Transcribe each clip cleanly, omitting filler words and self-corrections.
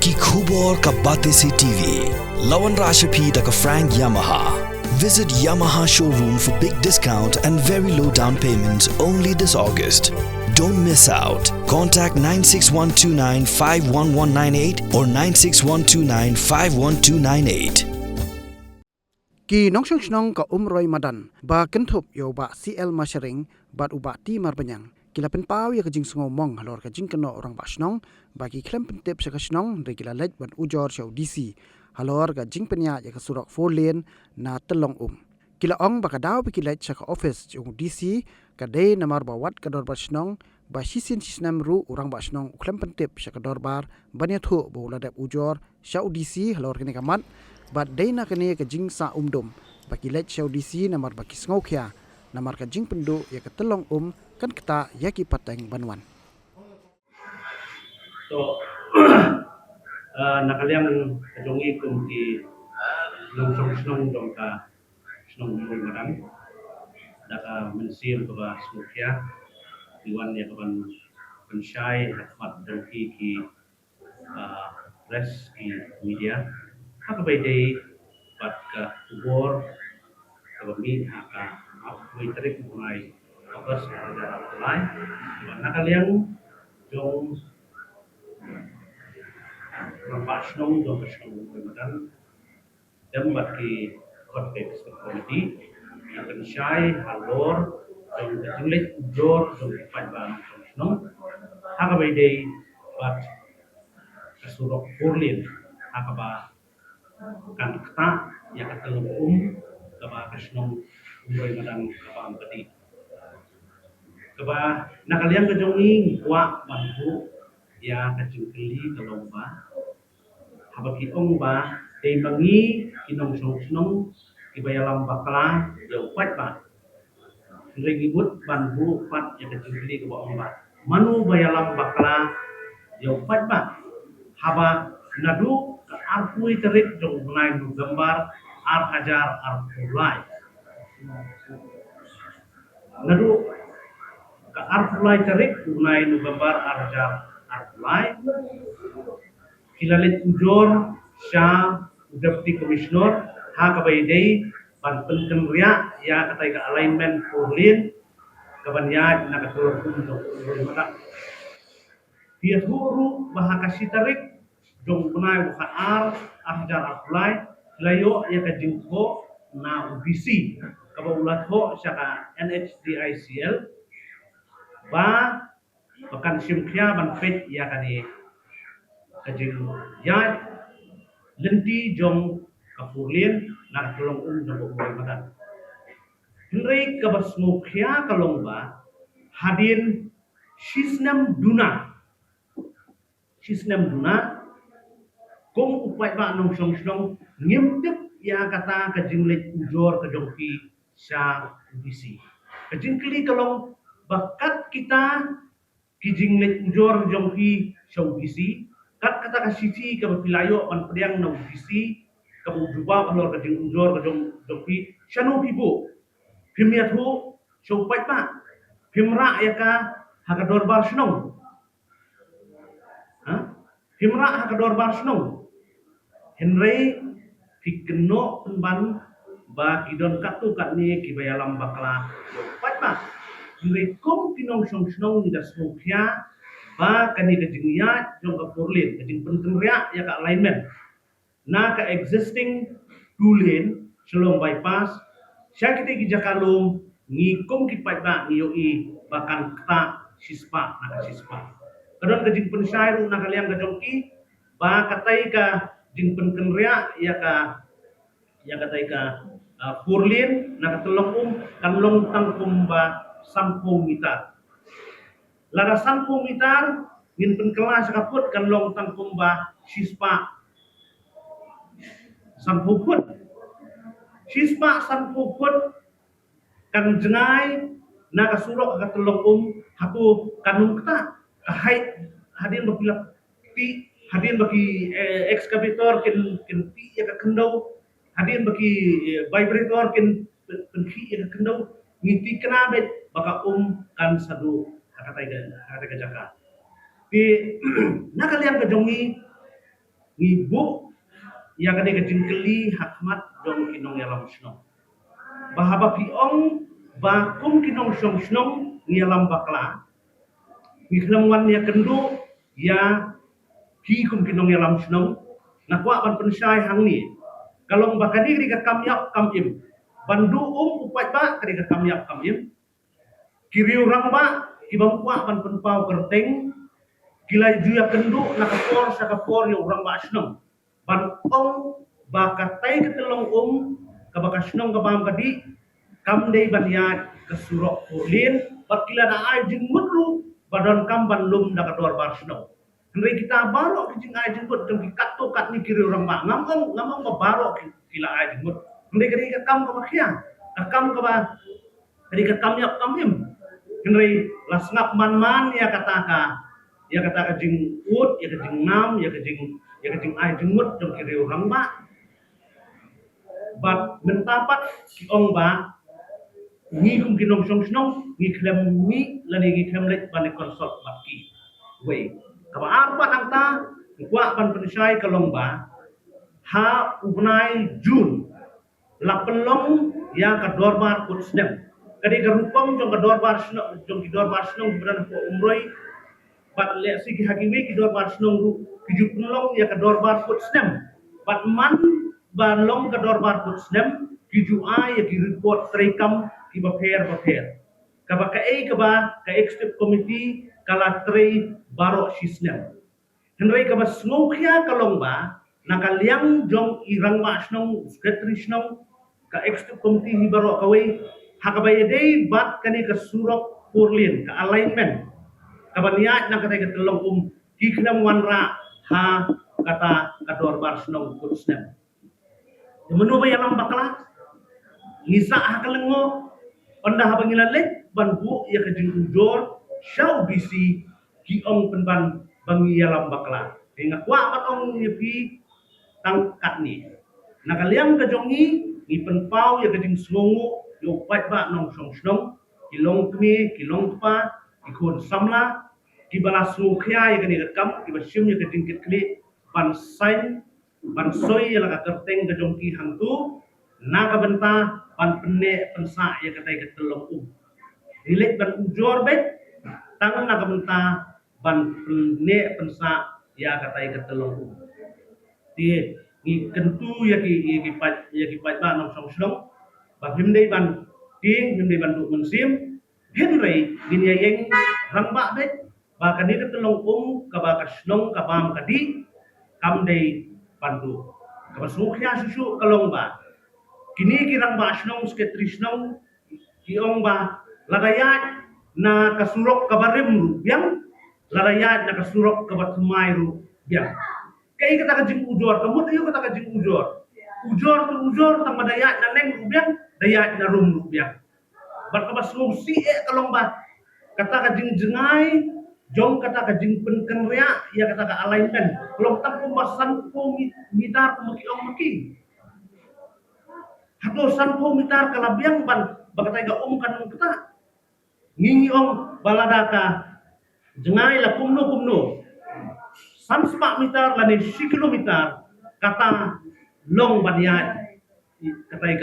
Ki Khubor ka Bate Se TV. Lawan Rashapi da ka Frank Yamaha. Visit Yamaha showroom for big discount and very low down payments only this August. Don't miss out. Contact 96129-51198 or 96129-51298. Ki nongshong shnong ka umroy madan ba kentup yo ba CL Masharing bat uba ti marbanyang kila penpau ya kajing sngomong halor kajing keno orang ba shnong bagi klem pentip sa shnong re kila lej ban ujor show DC halor kajing penya ya kasurok 4 lane na telong kila ong ba kadaw bi kila sa office yung DC kadai namar bawat kador ba shnong ba sisin sisnam ru orang ba shnong klem pentip sa kador bar banyathu bo ladap ujor show DC halor kini kamat bat dayna kani ka jing sa umdum baki let show DC namar baki sngokhya namar ka jing pendu ya ka telong kan kita ya ki pateng banwan so nakaliang kajongi kum ki long snong dong ka snong mul madam daka mensir to ba sngokhya diwan ya kaban pensyai rahmat dongki ki press ki media haka by day pat ka ubor kami haka apoi tarik mulai August ada mulai nakaliang jong rapasnong jong kasnong kemudian dan bagi konteks committee akan syai halor jong jenglet ujor jong panjang kasnong haka by day pat kasurok Porlin haka ba kan kata yang katelum kaba kasnong umroy madang kaba ampati kaba nakaliang kajongi wa manhu ya kacungkeli kalomba habaki ong ba day mangi kinong snong kibayalam bakla yaw pat ba regibut banhu pat ya kacungkeli kaba ong ba manu bayalam bakla yaw pat ba haba nadu arpui terik jong bunai gambar ar hajar ar pulai nadu ka ar pulai terik bunai gambar ar hajar ar pulai kilalit ujor sya deputy commissioner ha kabaydei ban penken ria ya katai ka alignment Porlin kabanya na katulog untuk mata dia huru bahaka sitarik jong bunai buka ar hajar ar pulai layo ya kajingko na UBC kabaulat ho siya ka NHDICL ba bakan simkya ban pet ya kani kajing ya lenti jong kapurlin na tulong jong buhay madan Henry kabasmukya kalongba hadin sisnam duna kung upay ba nung song ngimtip ya kata kajinglit ujor kajongki sa UBC kajingkli kalong bakat kita kijinglit ujor kajongki sa UBC kat kata kasisi kabapilayo an pediang na UBC kabujuba kalor kajing ujor kajongki sa no pibo pimyat ho so upay ba pimra ya ka hakador bar snong Himra hakador bar snong Henry fikno penban ba kidon katu katni kibayalam bakla pat ba Henry kom kinong snong ni das mukya ba kani kajingya jong ka Porlin kajing pentenria ya ka alignment na ka existing 2 lane selong bypass siya kita gijakalum ngikom kipat ba ngiyoi bakan kata sispa na sispa kadon kajing pensai na kaliang kajongki ba katay ka jing penkenria ya katay ka Porlin na katulong kanlong tangkum ba 10 meter lara 10 meter ngin penkela sa kaput kanlong tangkum ba sispa 10 foot sispa 10 foot kan jengay na kasurok katulong hatu kanung kata kahait hadin bakilap ti hadin baki excavator kin ti ya kendaw hadin baki vibrator kin penki ya kendaw ngiti kenabet baka kan sadu hakatay ka jaka ti nakalian ka jongi ngibu ya kani kajing keli hakmat dong kinong yalam snong bahaba piong bakum kinong snong ngialam bakla ngiklam wan ya kendu ya hi kum kinong yalam snong nakwa ban pensai hang ni kalong bakadi kri kam yap kam im bandu upat ba kri kam yap kam im kiriu rang ba ibang kwa ban penpau kerteng kilai juya kendu nakapor sakapor yo orang ba snong ban ong ba katai ketelong kabaka snong kabam kadi kam dei ban ya kesurok polin bakila na ai jing mutru badan kam ban lum da kador bar snong Kendai kita barok kijing ai jing mut dong kato kat ni kiri orang ba ngamong ba barok kila ai jing mut kendai kadi kam kabakia kam kaba kadi kam yap kam im kendai lasngap man ya kata jing ut ya jing nam ya jing ai jing mut dong kiri orang ba bat mentapat ki ong ba ni kum kinong snong ni klem mi lani ni klem let ban konsult bat ki wei kaba arpa nangta kwa ban pensai kalong ba ha ugnai jun lapelong ya ka dorbar kut snem kadi ka rupam jong ka dorbar snong beran ko umroi bat le si ki hakimi ki dorbar snong ru ki juplong ya ka dorbar kut snem bat man ban long ka dorbar kut snem ki ju ai ya ki report trekam ki ba pher kaba ka executive committee kala trei baro sisnem henry kaba smokia kalong ba nakaliang jong irang ma snong secretary snong ka executive committee ni baro kawai hakabay day bat kani ka surok purlin ka alignment kabaniat na katay katelong kiklam wanra ha kata kador bar snong kutsnem menu ba yalang bakla ngisa hakalengo onda habangilalet banbu ya kajing ujor syau bisi kiong penban bangi yalam bakla hingga kwa patong nyepi tangkat ni nakaliang kajongi ni penpau ya kajing sungu yo pat ba nong snong kilong kmi kilong pa ikon samla kibala sukhya ya kani rekam kibasim ya kajing kitli ban sign ban soy ya laga kerteng kajong ki hangtu naga benta ban penne pensa ya katai ketelong Relate ban ujor bet tangan naga benta ban penne pensa ya katai ketelong ti ni kentu ya ki pat ba nong snong ba himdei ban ting himdei ban du mensim henrei ginyayeng rangba bet ba kani ketelong kaba kasnong kabam kadi kamdei pandu kaba sukhya susu kalong ba kini kirang ba snong sketrisnong kiong ba lagayat na kasurok kabarim rubyang lagayat na kasurok kabatmay rubyang kay kata kajing ujor kamu tayo kata kajing ujor tang madayat na neng rubyang dayat na rubyang bat kabas si kalong ba kata kajing jengay jong kata kajing penkenria ya kata ka alignment kalau tak pemasan po mitar kumakiong maki hato san po mitar kalabiang ban bakatay ga kan kita ngingi balada ka jengay la kumno san spa mitar lani si kilometer kata long banyat katay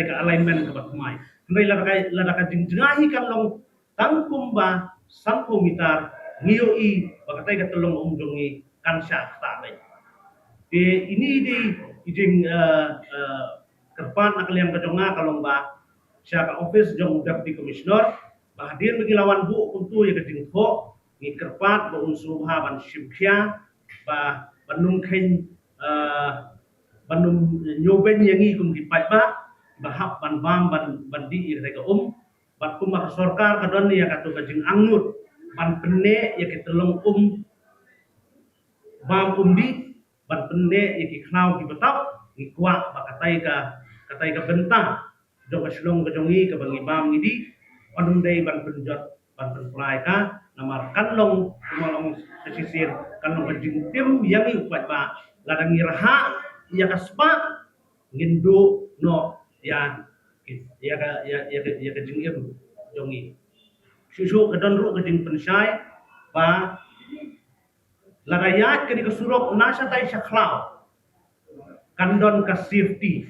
ka alignment ka batmay kay lada ka jengay kan long tangkum ba 10 mitar ngiyoi bakatay ka tulong umjongi kansya tatay ini di ijing kerpan nakaliang kajonga kalong ba siya ka office jong deputy commissioner bahadir magilawan bu untuk ya kajing ho ni kerpat ba unsubha ban shibkhya ba banungkhen banum nyoben yangi kum dipat ba bahap ban bam ban di ir ka bat kumah sorkar kadon ya katu kajing angut ban penne ya ketelong bam di ban penne ya ki khnau ki betap ki kwa ba katai ka bentang jong kaslong kajongi ka bangi bam ngidi onum dei ban penjot ban penplai ka namar kanlong kumalong sesisir kanlong kajing tim yang upat ba ladang iraha ya kaspa ngindu no ya kajing im jongi susu kadon ru kajing pensai ba larayat ke di kesurok nasa tay syaklau kandon ka safety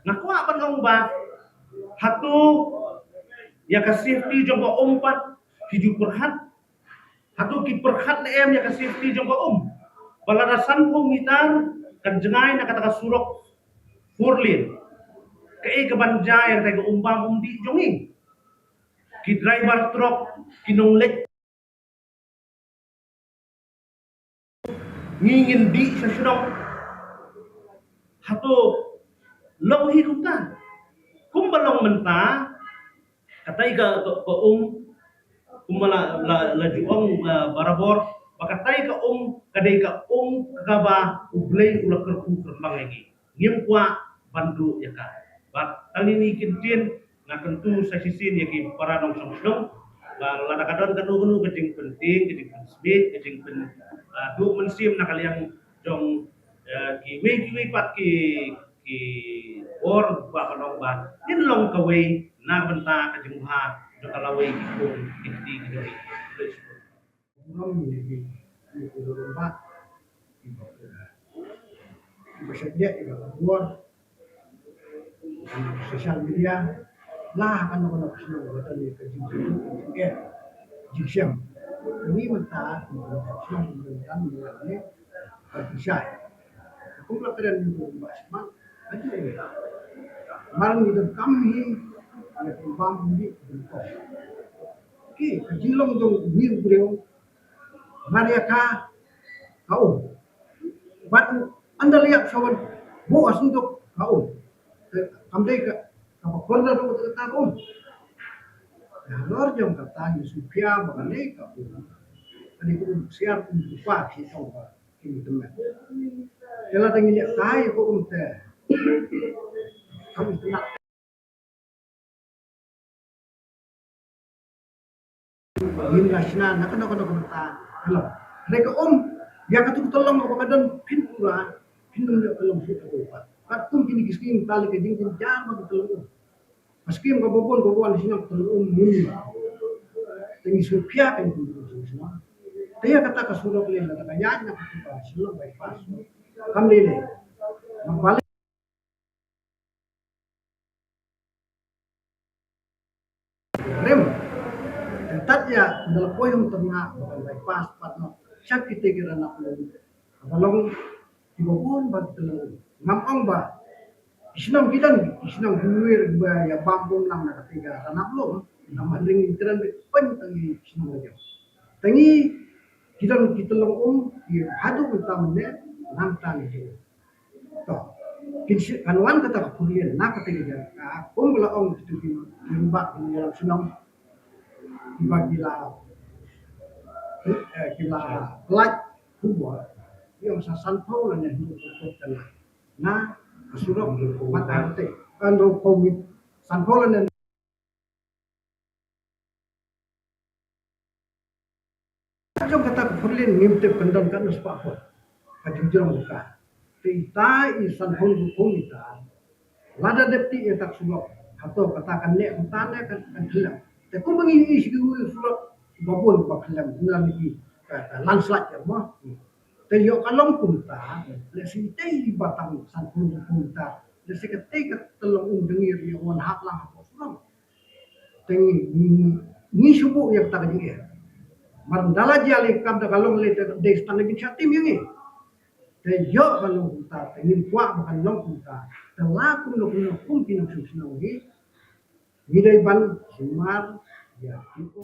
ngakwa ban ong ba hatu ya ka safety jong ba umpat hiju perhat hatu ki perhat na em ya ka safety jong ba balarasan ko mitar kan jengay na kataka surok furlin kay kabanjay ang tayo umbang umdi jongi ki driver truck kinonglek ngingin di sa sunok hato longhi kumta kumbalong menta katay ka kumala la juang barabor bakatay ka kaday ka kagaba ublay ula kerku kerbang lagi ngim kwa bandu ya ka bat tangini kintin na tentu sa sisin yaki para nong song lada kadon kanu kejing penting kejing pensbit kejing pen du mensim na kaliang jong ki we pat ki or ba kanong ba din long kaway na benta kejing ha jong kalaway ki kinti kidori Belum di rumah bersedia di luar sosial media lah kan orang senang betul ni kerja jisiam ini mentah senang mengenal mengenai bisa aku pelajaran di rumah semua aja ini malam itu kami ada pembang di bentuk oke kejilong jong biru beliau Mariaka kau batu anda lihat kawan buas untuk kau kambing ke apa korna tu kata kau nah luar jom kata Yusufia mengenai kau tadi aku siap untuk pak si tahu ini teman kalau tengok lihat saya aku teh kami tenang ini nasional nak kena kata kalau mereka yang kata tolong apa kadang pintura pintum dia tolong sih aku katum kini kiskim tali ke jingkin jangan bagi tolong maskim ke bobon di sini aku tolong muni tinggi supia kan semua dia kata ke surau beli kata kayaknya aku pas suruh baik pas kami ini membalik rem tetap ya dalam poin tengah bukan baik pas patno sakit kira nak balong ibon ba telu ngampang ba isinang buwir ba ya bambong lang na katiga tanap lo na manding intran pen tangi isinang aja tangi kita long ya hadu utamanya nantang itu to kinsi kanuan kata kuliah na katiga bala itu di lembak di dalam senang gila pelaj kubur yang sasan Paul yang hidup betul na surau matante kalau komit San Paul dan jom kata Berlin ngimte pendon kan sepakat kajing jerong buka kita San Paul komita lada depti ya tak surau atau katakan nek utane kan hilang tapi mengini surau babon baklam bulan ini kata landslide ya mah Tayo kalong punta, lesi tay batang San Pedro punta, lesi katay katalong dengir yung hak lang ako sulam. Tengi ni subo yung tagadiya. Marandala jali kam da kalong le de stanagin siya tim yung Tayo kalong punta, tengin kwa makalong punta, talakong no kung pinagsusunawi, miday ban simar ya tipo.